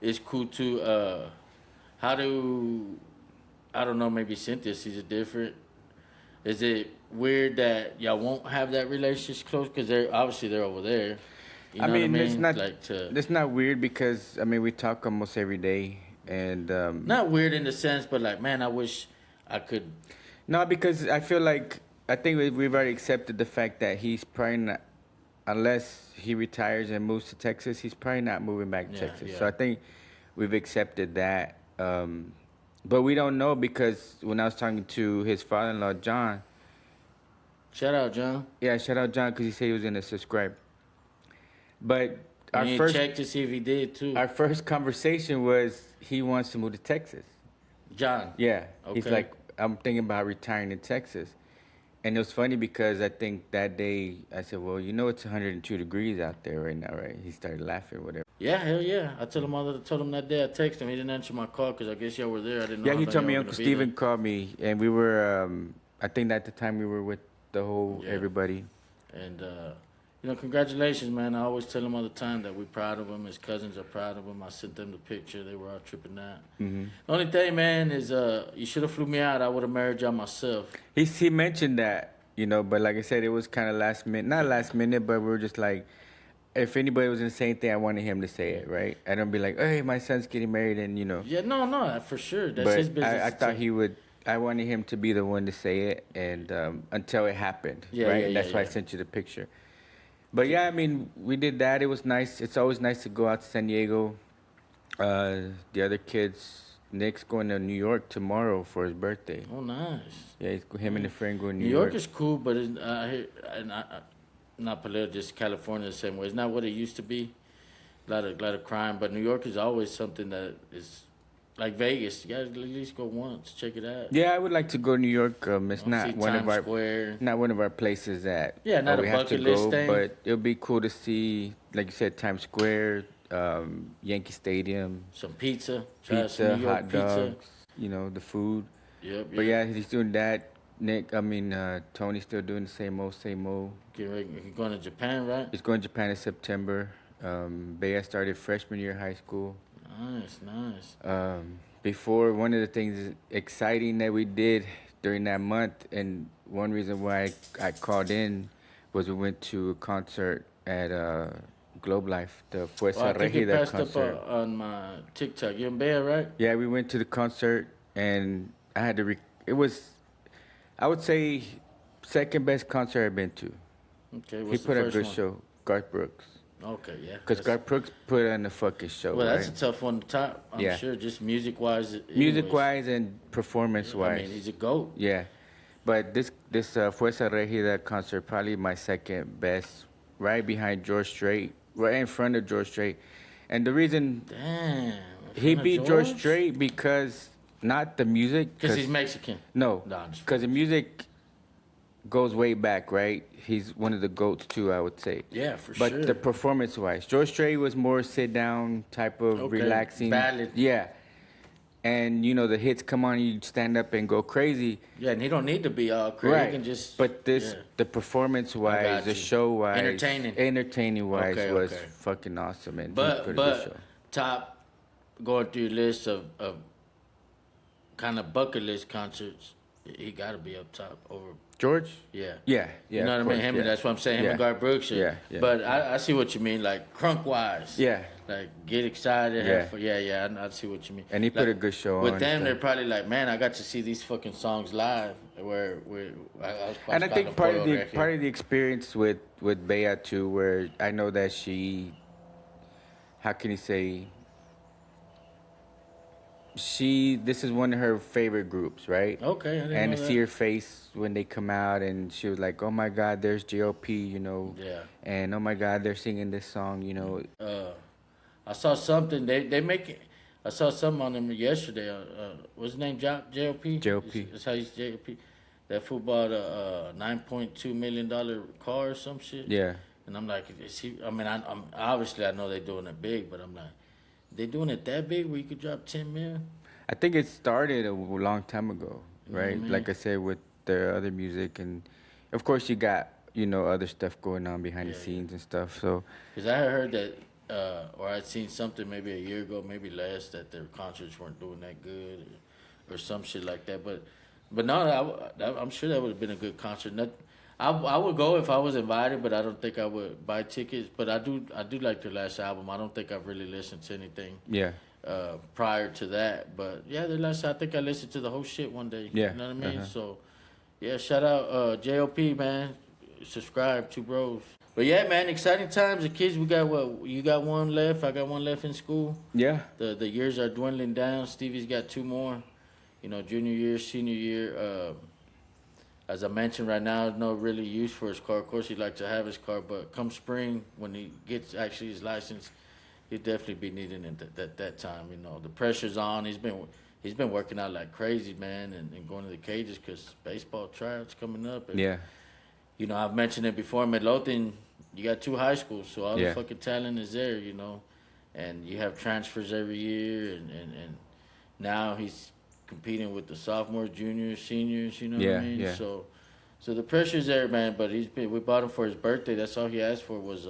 B: is cool too. How do I don't know? Maybe Cynthia sees it different. Is it weird that y'all won't have that relationship close? Because they're over there. You know
A: I mean,
B: what I
A: it's
B: mean?
A: not
B: Like
A: it's not weird because I mean we talk almost every day, and
B: not weird in the sense, but like, man, I wish I could.
A: no, because I feel like I think we've already accepted the fact that he's probably not, unless he retires and moves to Texas, he's probably not moving back to
B: Yeah,
A: Texas.
B: yeah.
A: So I think we've accepted that. But we don't know because when I was talking to his father-in-law, John,
B: Shout out, John.
A: yeah, shout out John because he said he was gonna subscribe. But
B: You need to check to see if he did too.
A: our first conversation was he wants to move to Texas.
B: John.
A: Yeah, he's
B: Okay.
A: like, I'm thinking about retiring in Texas. And it was funny because I think that day I said, well, it's 102 degrees out there right now, right? He started laughing, whatever.
B: Yeah, hell yeah. I told him that day. I texted him. He didn't answer my call because I guess y'all were there. I didn't know.
A: Yeah,
B: how
A: he
B: long
A: told
B: y'all
A: me
B: were
A: Uncle
B: gonna be
A: Steven called me, and we were, I think at the time we were with the whole,
B: Yeah.
A: everybody.
B: there. And congratulations, man. I always tell him all the time that we're proud of him. His cousins are proud of him. I sent them the picture. They were all tripping out.
A: Hmm.
B: The only thing, man, is you should have flew me out. I would have married y'all myself.
A: He mentioned that, but like I said, it was kind of last minute, not last minute, but we were just like, if anybody was going to say anything, I wanted him to say it, right? I don't be like, hey, my son's getting married, and
B: Yeah, no, for sure. That's
A: but
B: his business.
A: I
B: to
A: thought
B: take.
A: he would. I wanted him to be the one to say it, and until it happened,
B: Yeah,
A: right?
B: yeah,
A: And that's
B: yeah,
A: why I
B: yeah.
A: sent you the picture. But yeah, I mean, we did that. It was nice. It's always nice to go out to San Diego. The other kids, Nick's going to New York tomorrow for his birthday.
B: Oh, nice.
A: Yeah, him and a friend going to
B: New York is cool, but not political. Just California the same way. It's not what it used to be. A lot of crime, but New York is always something that is like Vegas. You gotta at least go once, check it out.
A: Yeah, I would like to go to New York. It's
B: See
A: not one of
B: Times
A: our
B: Square.
A: not one of our places that
B: Yeah, not a
A: we have to
B: bucket list
A: go,
B: thing.
A: but it'll be cool to see, like you said, Times Square, Yankee Stadium,
B: Some pizza, try some
A: pizza,
B: New York
A: hot
B: pizza.
A: dogs, the food.
B: Yep.
A: But yeah, he's doing that. Tony's still doing the same old, same old.
B: Getting ready, you're going to Japan, right?
A: He's going to Japan in September. Bea started freshman year of high school.
B: Nice.
A: Before, one of the things exciting that we did during that month, and one reason why I called in was we went to a concert at Globe Life, the Fuerza
B: Well, I think it
A: Regida
B: passed
A: concert.
B: up on my TikTok. You in Bay, right?
A: Yeah, we went to the concert, and I had to. It was, I would say, second best concert I've been to.
B: Okay.
A: He
B: What's the
A: put a
B: first
A: good
B: one?
A: show, Garth Brooks.
B: Okay, yeah.
A: Because
B: That's-
A: Garth Brooks put on a fucking show,
B: Well,
A: right?
B: that's a tough one to top. I'm
A: Yeah.
B: sure, just music wise.
A: Music-wise and performance-wise.
B: I mean, he's a goat.
A: Yeah, but this Fuerza Regida concert probably my second best, right behind George Strait, right in front of George Strait, and the reason
B: Damn.
A: he beat George Strait because not the music,
B: Because he's Mexican.
A: no,
B: No, I'm just-
A: because the music goes way back, right? He's one of the goats too, I would say.
B: Yeah, for
A: But
B: sure.
A: the performance-wise, George Strait was more sit-down type of
B: Okay,
A: relaxing.
B: ballad.
A: Yeah. And the hits come on, you stand up and go crazy.
B: Yeah, and he don't need to be all crazy.
A: Right.
B: He can just.
A: But this,
B: yeah.
A: the
B: I
A: performance-wise,
B: got
A: the
B: you.
A: show-wise, entertaining-wise
B: Okay,
A: was
B: okay.
A: fucking awesome, and he put a good
B: But
A: show.
B: top, going through your list of kind of bucket list concerts, he got to be up top over.
A: George?
B: Yeah.
A: Yeah,
B: You know what I
A: of
B: mean?
A: course,
B: Him,
A: yeah.
B: and that's what I'm saying. Him
A: Yeah.
B: and Garth Brooks.
A: Yeah, yeah.
B: But I see what you mean, like crunk wise.
A: Yeah.
B: Like get excited.
A: Yeah.
B: Have fun. Yeah. I see what you mean.
A: And he put
B: Like,
A: a good show on.
B: With
A: and
B: them, they're
A: stuff.
B: probably like, man, I got to see these fucking songs live. Where
A: And I think part of the experience with Bea too, where I know that she, how can you say, this is one of her favorite groups, right?
B: Okay, I didn't
A: And
B: know
A: to see
B: that.
A: her face when they come out, and she was like, "Oh my God, there's JOP,"
B: Yeah.
A: and "Oh my God, they're singing this song,"
B: Uh, I saw something. They make it. I saw something on them yesterday. What's his name? JOP.
A: JOP.
B: That's how you JOP. That fool bought a $9.2 million car or some shit.
A: Yeah,
B: And I'm like, is he? I mean, I'm obviously I know they're doing it big, but I'm like, they doing it that big where you could drop 10 mil?
A: I think it started a long time ago,
B: You know what I
A: right?
B: mean?
A: Like I said, with their other music, and of course you got other stuff going on behind the
B: Yeah, yeah.
A: scenes and stuff. So
B: Because I had heard that, or I'd seen something maybe a year ago, maybe less, that their concerts weren't doing that good, or some shit like that. But no, I'm sure that would have been a good concert. I would go if I was invited, but I don't think I would buy tickets. But I do like their last album. I don't think I've really listened to anything
A: yeah,
B: prior to that. But yeah, their last, I think I listened to the whole shit one day.
A: yeah,
B: You know what I mean?
A: uh-huh.
B: So yeah, shout out JOP, man. Subscribe, two bros. But yeah, man, exciting times. The kids, we got what? You got one left. I got one left in school.
A: Yeah,
B: The years are dwindling down. Stevie's got two more. Junior year, senior year. As I mentioned, right now, no really use for his car. Of course, he'd like to have his car, but come spring, when he gets actually his license, he'll definitely be needing it at that time. The pressure's on. He's been working out like crazy, man, and going to the cages because baseball tryouts coming up. And
A: yeah,
B: I've mentioned it before. Midlothian, you got two high schools, so all the
A: yeah,
B: fucking talent is there. And you have transfers every year, and now he's competing with the sophomores, juniors, seniors. You know what
A: yeah,
B: I mean?
A: yeah.
B: So the pressure's there, man. But we bought him for his birthday. That's all he asked for was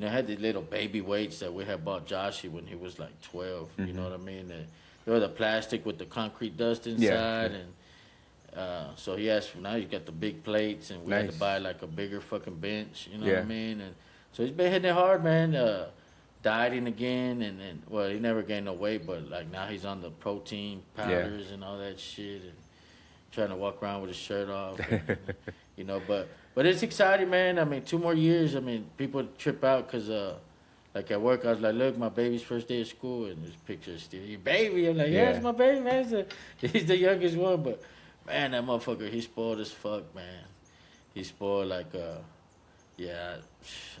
B: had these little baby weights that we had bought Joshy when he was like 12. You know what I mean? They were the plastic with the concrete dust inside,
A: Yeah.
B: and so he asked for, now you got the big plates, and we had to
A: Nice.
B: buy like a bigger fucking bench. You know what
A: Yeah.
B: I mean? And so he's been hitting it hard, man. Dieting again, and well, he never gained no weight, but like now he's on the protein powders and all that shit, and trying to walk around with his shirt off. But it's exciting, man. I mean, 2 more years. I mean, people trip out because like at work, I was like, look, my baby's first day of school, and there's pictures of Steve. Your baby? I'm like, yeah, it's
A: Yeah.
B: my baby, man. He's the youngest one, but man, that motherfucker, he's spoiled as fuck, man. He's spoiled like, yeah,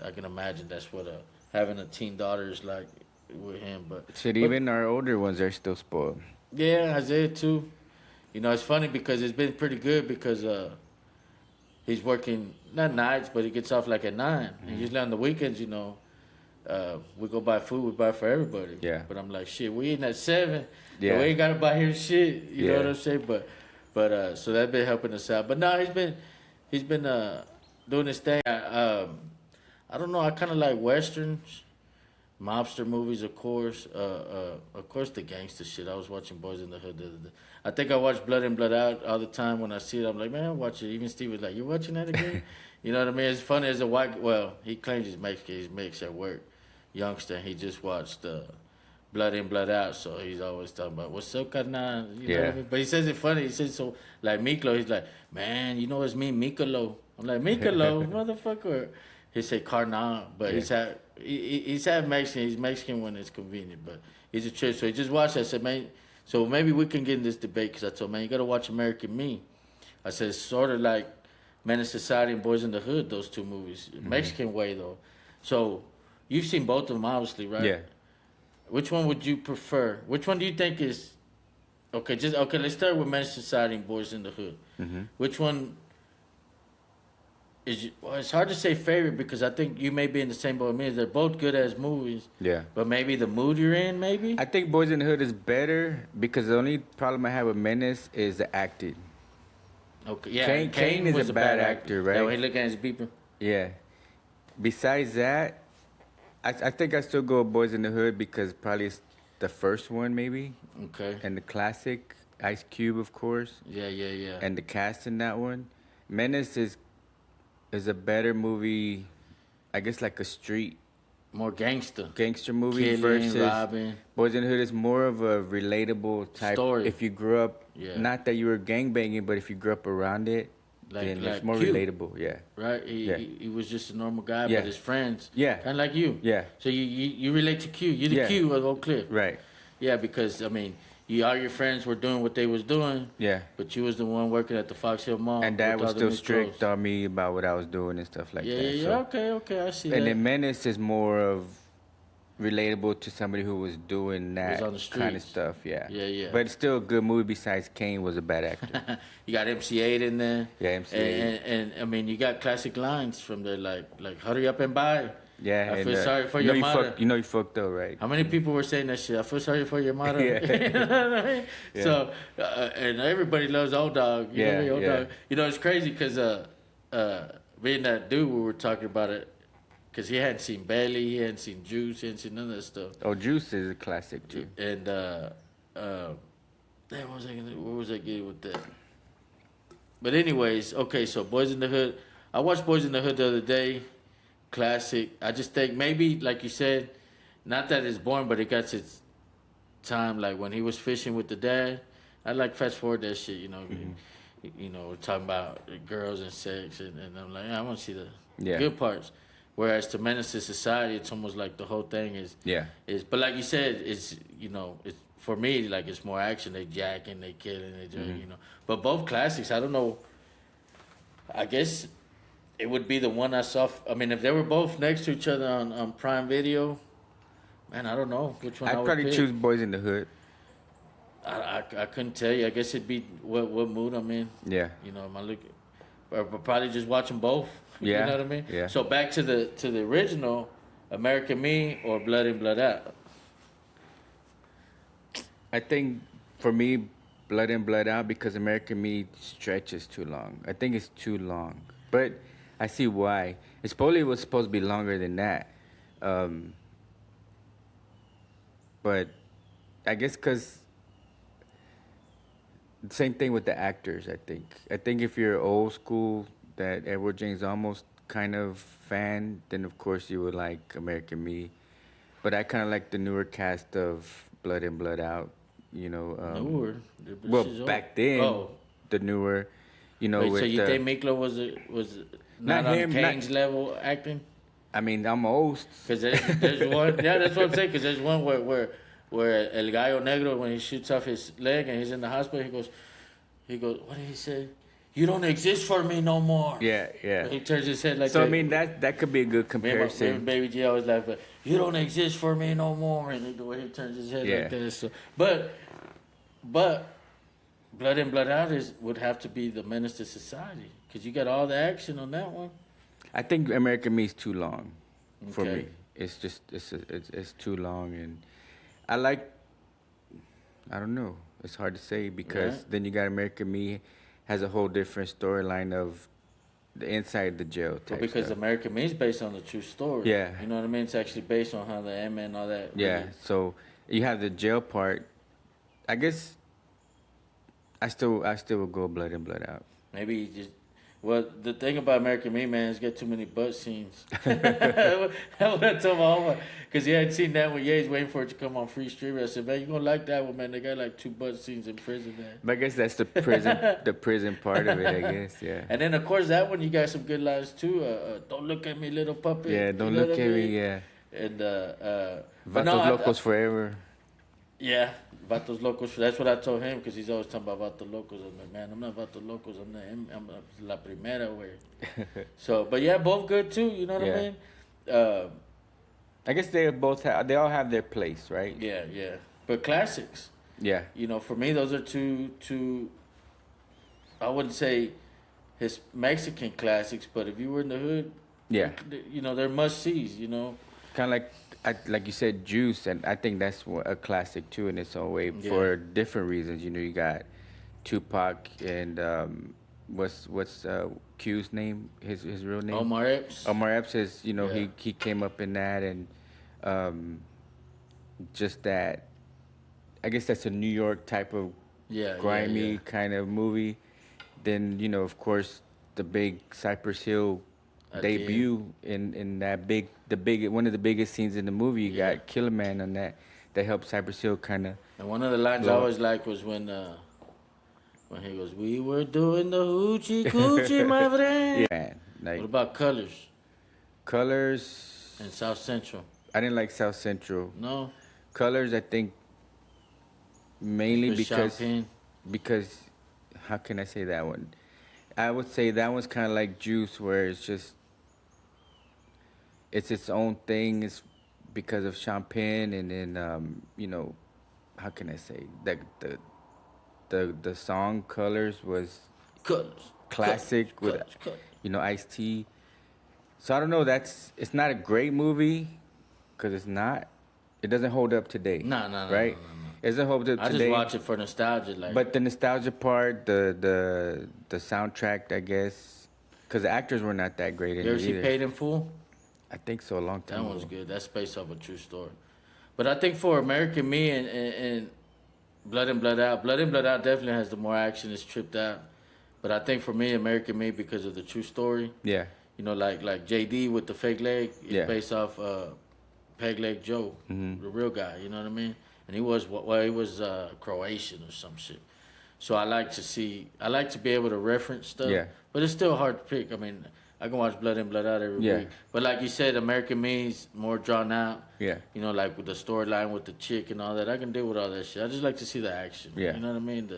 B: I can imagine that's what having a teen daughter is like with him.
A: Shit,
B: But
A: even our older ones are still spoiled.
B: yeah, Isaiah too. It's funny because it's been pretty good because he's working not nights, but he gets off like at 9. And usually on the weekends, we go buy food. We buy for everybody.
A: Yeah.
B: But I'm like, shit, we eating at 7.
A: Yeah.
B: We ain't gotta buy his shit. You know
A: Yeah.
B: what I'm saying? But so that's been helping us out. But no, he's been doing his thing. I don't know. I kind of like westerns, mobster movies, of course. Of course, the gangster shit. I was watching Boys in the Hood the other day. I think I watch Blood In, Blood Out all the time. When I see it, I'm like, man, I watch it. Even Steve was like, you watching that again? You know what I mean? It's funny as a white. Well, he claims he's Mexican. He's mixed at work, youngster. And he just watched Blood In, Blood Out. So he's always talking about what's up, carnal. You know what I
A: Yeah.
B: mean? But he says it funny. He says so like Miklo. He's like, man, you know what's me, Mikolo. I'm like, Mikolo, motherfucker. He said carnal, but
A: Yeah.
B: he's half Mexican. He's Mexican when it's convenient, but he's a trip. So he just watched. I said, man, so maybe we can get in this debate because I told him, man, you gotta watch American Me. I said it's sort of like Menace Society and Boys in the Hood. Those two movies, Mexican way though. So you've seen both of them, obviously, right?
A: Yeah.
B: Which one would you prefer? Which one do you think is okay? Okay. Let's start with Menace Society and Boys in the Hood. Which one? Well, it's hard to say favorite because I think you may be in the same boat with me. They're both good as movies,
A: Yeah.
B: but maybe the mood you're in, maybe.
A: I think Boys in the Hood is better because the only problem I have with Menace is the acting.
B: Okay, yeah.
A: Kane is
B: was
A: a bad actor, right?
B: Yeah, when he look at his beeper.
A: Yeah. Besides that, I think I still go with Boys in the Hood because probably it's the first one maybe,
B: Okay.
A: and the classic Ice Cube, of course,
B: Yeah.
A: and the cast in that one. Menace is a better movie, I guess, like a street
B: More gangster.
A: gangster movie
B: Killing,
A: versus
B: robbing.
A: Boys in the Hood is more of a relatable type.
B: Story.
A: If you grew up,
B: Yeah.
A: not that you were gangbanging, but if you grew up around it,
B: Like-
A: then
B: like
A: it's more
B: Q.
A: relatable. Yeah.
B: Right?
A: Yeah.
B: He was just a normal guy,
A: Yeah.
B: but his friends.
A: Yeah.
B: Kind of like you.
A: Yeah.
B: So you relate to Q. You're the
A: Yeah.
B: Q of Oak Cliff.
A: Right.
B: Yeah, because I mean, all your friends were doing what they was doing,
A: Yeah.
B: but you was the one working at the Fox Hill Mall.
A: And Dad
B: with
A: was
B: all the
A: still
B: new
A: strict
B: clothes.
A: on me about what I was doing and stuff like
B: Yeah,
A: that.
B: yeah, yeah.
A: So,
B: Okay, I see
A: and
B: that.
A: then Menace is more of relatable to somebody who was doing
B: Was
A: that
B: on the
A: kind of
B: streets.
A: stuff. Yeah.
B: Yeah, yeah.
A: But it's still a good movie. Besides, Kane was a bad actor.
B: You got MC8 in there.
A: Yeah, MC8.
B: And I mean, you got classic lines from there like hurry up and buy.
A: Yeah,
B: I
A: and
B: feel sorry for
A: you know
B: your
A: you
B: mother.
A: fucked. You know you fucked up, right?
B: How many people were saying that shit? I feel sorry for your mother.
A: Yeah.
B: You know what I mean?
A: Yeah.
B: So, and everybody loves Old Dog. You know
A: Yeah,
B: me, Old
A: yeah.
B: Dog. You know, it's crazy because being that dude, we were talking about it because he hadn't seen Bailey, he hadn't seen Juice, he hadn't seen none of that stuff.
A: Oh, Juice is a classic too.
B: And damn, what was I getting with that? But anyways, okay, so Boys in the Hood. I watched Boys in the Hood the other day. Classic. I just think maybe, like you said, not that it's boring, but it got its time. Like when he was fishing with the dad, I like fast forward that shit. You know, you know, we're talking about girls and sex, and I'm like, I want to see the
A: Yeah.
B: good parts. Whereas to Menace to Society, it's almost like the whole thing
A: Yeah.
B: but like you said, it's it's for me like it's more action. They jacking, they killing, they doing, But both classics, I don't know. I guess it would be the one I saw. I mean, if they were both next to each other on Prime Video, man, I don't know which one I
A: I'd
B: would
A: probably
B: pick.
A: choose Boys in the Hood.
B: I couldn't tell you. I guess it'd be what mood I'm in.
A: Yeah.
B: You know, am I looking? Or probably just watch them both.
A: Yeah,
B: You know what I mean?
A: yeah.
B: So back to the original, American Me or Blood In Blood Out.
A: I think for me, Blood In, Blood Out, because American Me stretches too long. I think it's too long. But I see why. It's probably was supposed to be longer than that. But I guess because same thing with the actors, I think. I think if you're old school, that Edward James Olmos kind of fan, then of course you would like American Me. But I kind of like the newer cast of Blood In, Blood Out. You know,
B: Newer.
A: well, back then,
B: Oh.
A: the newer, you know,
B: Wait,
A: with
B: so you
A: the,
B: think Miklo was not on
A: him,
B: Kane's level acting?
A: I mean, I'm old.
B: Because there's one. Yeah, that's what I'm saying. Because there's one where El Gallo Negro, when he shoots off his leg and he's in the hospital, he goes, what did he say? You don't exist for me no more.
A: Yeah, yeah.
B: He turns his head like
A: So
B: that.
A: I mean, that could be a good comparison.
B: Baby G always laugh, but you don't exist for me no more. And the way he turns his head
A: Yeah.
B: like that. So, but Blood In, Blood Out would have to be the Menace to Society because you got all the action on that one.
A: I think American Me is too long for
B: Okay.
A: me. It's just it's too long, and I like. I don't know. It's hard to say because
B: Right.
A: then you got American Me has a whole different storyline of the inside the jail
B: But
A: type
B: because
A: stuff.
B: American Me is based on the true story.
A: Yeah.
B: You know what I mean? It's actually based on how the M and all that.
A: Yeah,
B: really-
A: so you have the jail part. I guess I still would go Blood In, Blood Out.
B: Maybe you just. Well, the thing about American Me, man, is get too many butt scenes. That's what I told my homie. Because he hadn't seen that one yet. He's waiting for it to come on free streaming. I said, man, you're going to like that one, man. They got like 2 butt scenes in prison, man.
A: But I guess that's the prison part of it. I guess, yeah.
B: And then, of course, that one, you got some good lines, too. Don't look at me, little puppet.
A: Yeah, don't
B: You know
A: look
B: what
A: at
B: I
A: me.
B: mean?
A: Yeah,
B: And, but
A: Vatos
B: no,
A: Locos forever.
B: yeah, Vatos Locos. That's what I told him because he's always talking about Vatos Locos. I'm like, man, I'm not Vatos Locos. I'm La Primera way. So, but yeah, both good too. You know what
A: Yeah.
B: I mean?
A: I guess they all have their place, right?
B: Yeah, yeah. But classics.
A: Yeah,
B: You know, for me, those are two. I wouldn't say his Mexican classics, but if you were in the hood,
A: yeah.
B: you know, they're must sees. You know.
A: Kind of like you said, Juice, and I think that's a classic too in its own way
B: Yeah.
A: for different reasons. You know, you got Tupac and what's Q's name? His real name?
B: Omar Epps.
A: Omar Epps is, you know,
B: Yeah.
A: he came up in that, and just that. I guess that's a New York type of
B: Yeah,
A: grimy
B: yeah.
A: kind of movie. Then, you know, of course, the big Cypress Hill
B: At the
A: debut in that one of the biggest scenes in the movie. You
B: Yeah.
A: got Killer Man on that helped Cypress Hill kind of.
B: And one of the lines I
A: Blow.
B: always liked was when he goes, "We were doing the hoochie coochie, my friend."
A: Yeah, like
B: What about Colors
A: Colors.
B: and South Central?
A: I didn't like South Central.
B: No.
A: Colors, I think mainly
B: With Champagne.
A: because how can I say that one? I would say that one's kind of like Juice, where it's its own thing. It's because of Champagne, and then how can I say that the song Colors was
B: Colors, colors,
A: classic with
B: colors, colors.
A: Ice-T. So I don't know. It's not a great movie because it's not. It doesn't hold up today.
B: No.
A: Right? It doesn't hold up
B: I just
A: today.
B: watch it for nostalgia, like.
A: But the nostalgia part, the soundtrack, I guess, because the actors were not that great in
B: You
A: it
B: ever see
A: either.
B: Paid in Full?
A: I think so. A long time
B: That one's
A: ago.
B: good. That's based off a true story. But I think for American Me and Blood and Blood Out, Blood and Blood Out definitely has the more action. It's tripped out. But I think for me, American Me, because of the true story,
A: Yeah.
B: like JD with the fake leg, is
A: Yeah.
B: based off Peg Leg Joe, the real guy. You know what I mean? And he was Croatian or some shit. So I like to be able to reference stuff.
A: Yeah.
B: But it's still hard to pick. I mean, I can watch Blood in, Blood Out every
A: Yeah.
B: week. But like you said, American Me's more drawn out.
A: Yeah.
B: Like with the storyline with the chick and all that. I can deal with all that shit. I just like to see the action.
A: Yeah.
B: You know what I mean?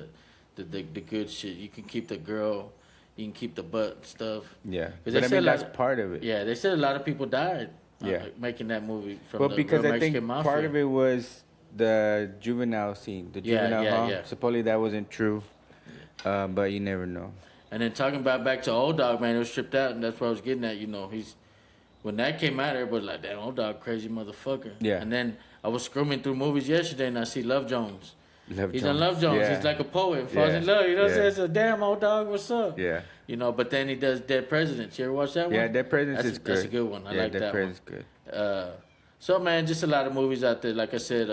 B: The good shit. You can keep the girl. You can keep the butt stuff.
A: Yeah.
B: 'Cause
A: But
B: they
A: I
B: said
A: mean, that's
B: like-
A: part of it.
B: Yeah, they said a lot of people died.
A: Yeah.
B: Making that movie from
A: Well,
B: the
A: because
B: real
A: I think
B: Mexican mafia.
A: part of it was the juvenile scene, the
B: Yeah,
A: juvenile
B: yeah,
A: hall.
B: yeah.
A: Supposedly that wasn't true, but you never know.
B: And then talking about back to Old Dog, man, it was stripped out, and that's what I was getting at. When that came out, everybody was like, "That Old Dog, crazy motherfucker."
A: Yeah.
B: And then I was scrumming through movies yesterday, and I see Love Jones.
A: Love
B: He's
A: Jones.
B: in Love Jones.
A: Yeah.
B: He's like a poet, falls
A: Yeah.
B: in love. You know what I'm
A: Yeah.
B: saying? So damn, Old Dog, what's up?
A: Yeah.
B: But then he does Dead Presidents. You ever watch that one?
A: Yeah, Dead Presidents
B: That's
A: is good.
B: That's a good one. I
A: yeah,
B: like
A: Dead
B: that
A: Presidents
B: one.
A: good.
B: So man, just a lot of movies out there. Like I said,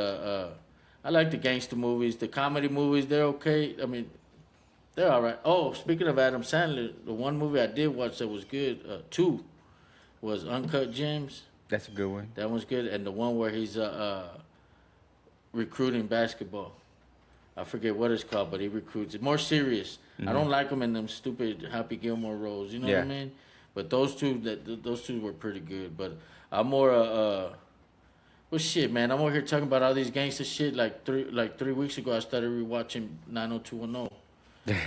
B: I like the gangster movies, the comedy movies. They're okay. I mean, they're all right. Oh, speaking of Adam Sandler, the one movie I did watch that was good, two, was Uncut Gems.
A: That's a good one.
B: That one's good, and the one where he's recruiting basketball. I forget what it's called, but he recruits it. More serious. I don't like him in them stupid Happy Gilmore roles. You know what I
A: Yeah.
B: mean? But those two were pretty good. But I'm more well, shit, man. I'm over here talking about all these gangster shit. Like 3 weeks ago, I started rewatching 90210.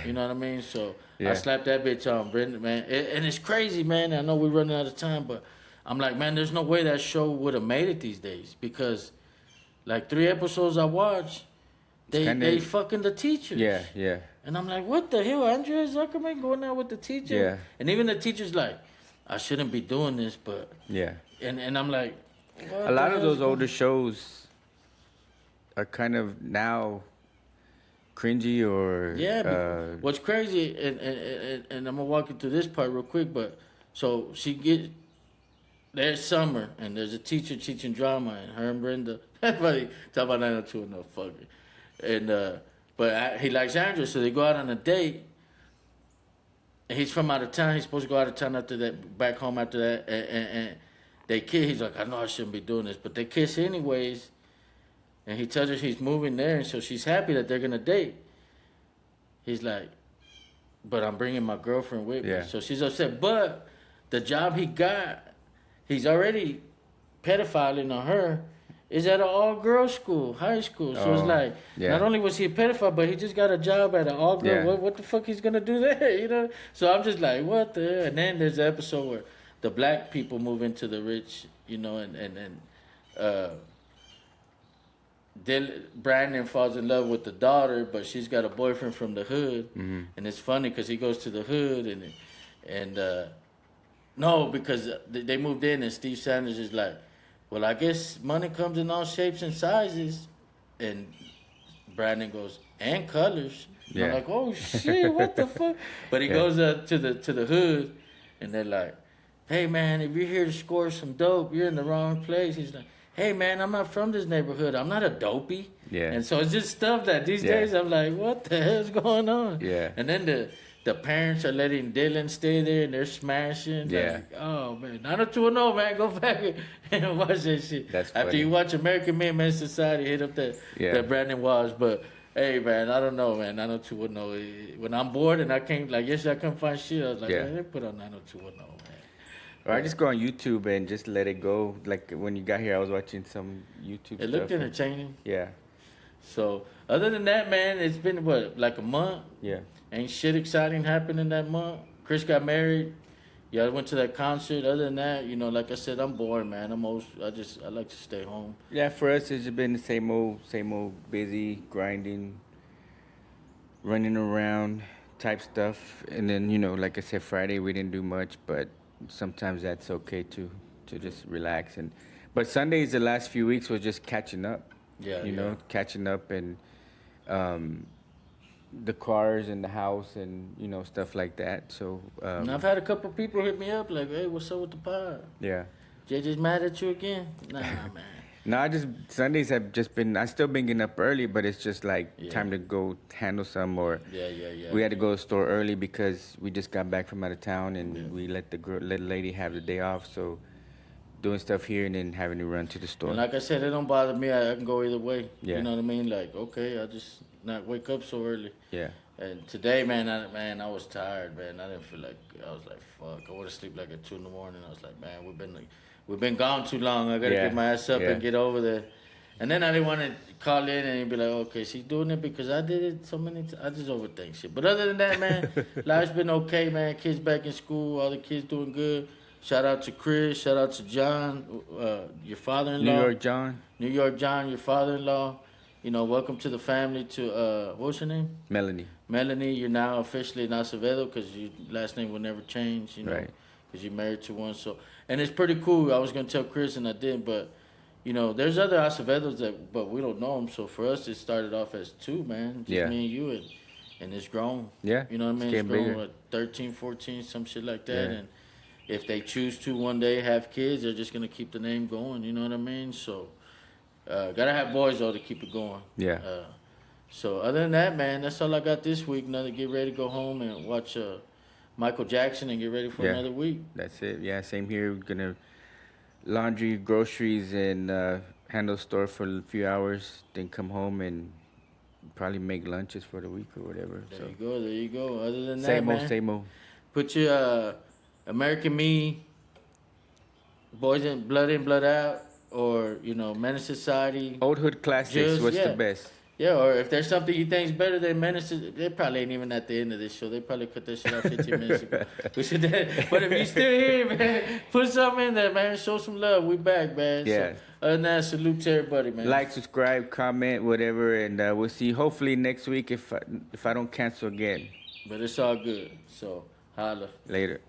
B: You know what I mean? So
A: Yeah.
B: I slapped that bitch on, Brendan, man. And it's crazy, man. I know we're running out of time, but I'm like, man, there's no way that show would have made it these days because, like, 3 episodes I watched, they fucking the teachers.
A: Yeah, yeah.
B: And I'm like, what the hell? Andrea Zuckerman going out with the teacher?
A: Yeah.
B: And even the teacher's like, I shouldn't be doing this, but...
A: Yeah.
B: And I'm like...
A: A lot of those older shows are kind of now cringy or...
B: Yeah. What's crazy, and I'm going to walk you through this part real quick, but... So she gets... There's summer, and there's a teacher teaching drama, and her and Brenda... That's funny. Talk about 902 no fucking. And... But he likes Andrea, so they go out on a date. And he's from out of town. He's supposed to go out of town after that, back home after that. And they kiss. He's like, I know I shouldn't be doing this. But they kiss anyways. And he tells her he's moving there. And so she's happy that they're going to date. He's like, but I'm bringing my girlfriend with me.
A: Yeah.
B: So she's upset. But the job he got, he's already pedophiling on her. Is at an all-girls school, high school. So it's like, not only was he a pedophile, but he just got a job at an all-girl.
A: Yeah.
B: What the fuck he's gonna do there, you know? So I'm just like, what the hell? And then there's an episode where the black people move into the rich, and then Brandon falls in love with the daughter, but she's got a boyfriend from the hood.
A: Mm-hmm.
B: And it's funny because he goes to the hood and no, because they moved in and Steve Sanders is like, well, I guess money comes in all shapes and sizes. And Brandon goes, and colors. And I'm like, oh, shit, what the fuck? But he goes to the hood, and they're like, hey, man, if you're here to score some dope, you're in the wrong place. He's like, hey, man, I'm not from this neighborhood. I'm not a dopey.
A: Yeah.
B: And so it's just stuff that these days I'm like, what the hell's going on?
A: Yeah.
B: And then the parents are letting Dylan stay there, and they're smashing.
A: Yeah.
B: Like, oh, man. 90210, man. Go back and watch that shit.
A: That's
B: After
A: funny.
B: you watch American Men, Men's Society, hit up that Brandon Walsh. But, hey, man, I don't know, man. 90210. When I'm bored and I can't, like, yesterday I couldn't find shit, I was like, man, they put on 90210, man.
A: Or I just go on YouTube and just let it go. Like when you got here, I was watching some YouTube
B: It looked
A: stuff.
B: entertaining.
A: Yeah.
B: So other than that, man, it's been what, like a month.
A: Yeah.
B: Ain't shit exciting happened in that month. Chris got married. Yeah, I went to that concert. Other than that, like I said, I'm bored, man. I like to stay home.
A: Yeah, for us, it's been the same old, busy, grinding, running around type stuff. And then, like I said, Friday we didn't do much, but sometimes that's okay to just relax. But Sundays, the last few weeks was just catching up.
B: Yeah,
A: Catching up and um, the cars and the house and stuff like that. So
B: And I've had a couple people hit me up like, "Hey, what's up with the pod?
A: yeah.
B: Jay just mad at you again?" Nah, man.
A: No, Sundays have just been. I still been getting up early, but it's just like
B: Yeah.
A: time to go handle some. Or
B: Yeah.
A: we had to go to the store early because we just got back from out of town, and we let the lady have the day off. So doing stuff here and then having to run to the store.
B: And like I said, it don't bother me. I can go either way.
A: Yeah.
B: You know what I mean? Like, okay, I just not wake up so early.
A: Yeah.
B: And today, man, I was tired, man. I didn't feel like, I was like, fuck. I want to sleep like at 2 in the morning. I was like, man, we've been gone too long. I gotta
A: Yeah,
B: get my ass up
A: yeah.
B: and get over there. And then I didn't want to call in and be like, okay, she's doing it because I did it so many times. I just overthink shit. But other than that, man, life's been okay, man. Kids back in school, all the kids doing good. Shout out to Chris. Shout out to John, your father-in-law. New York John, your father-in-law. Welcome to the family. To what's her name? Melanie. You're now officially in Acevedo because your last name will never change.
A: Right.
B: Because you're married to one. So, and it's pretty cool. I was gonna tell Chris and I didn't, but there's other Acevedos but we don't know them. So for us, it started off as 2, man. Just me and you, and it's grown.
A: Yeah.
B: You know what I mean?
A: It's getting
B: grown
A: bigger.
B: 13, 14, some shit like that.
A: Yeah.
B: And if they choose to one day have kids, they're just gonna keep the name going. You know what I mean? So gotta have boys though to keep it going.
A: Yeah.
B: So other than that, man, that's all I got this week. Now to get ready to go home and watch Michael Jackson and get ready for another week.
A: That's it. Yeah, same here. We're gonna laundry, groceries, and handle store for a few hours. Then come home and probably make lunches for the week or whatever.
B: There you go. Other than that, man,
A: same old.
B: put your American Me, Boys in, Blood Out, or Menace Society.
A: Old hood classics. What's the best?
B: Yeah, or if there's something you think's better than Menace, they probably ain't even at the end of this show. They probably cut that shit out 15 minutes ago. But if you still here, man, put something in there, man. Show some love. We back, man.
A: Yeah.
B: So, other than that, salute to everybody, man.
A: Like, subscribe, comment, whatever, and we'll see. Hopefully next week if I don't cancel again.
B: But it's all good. So, holla.
A: Later.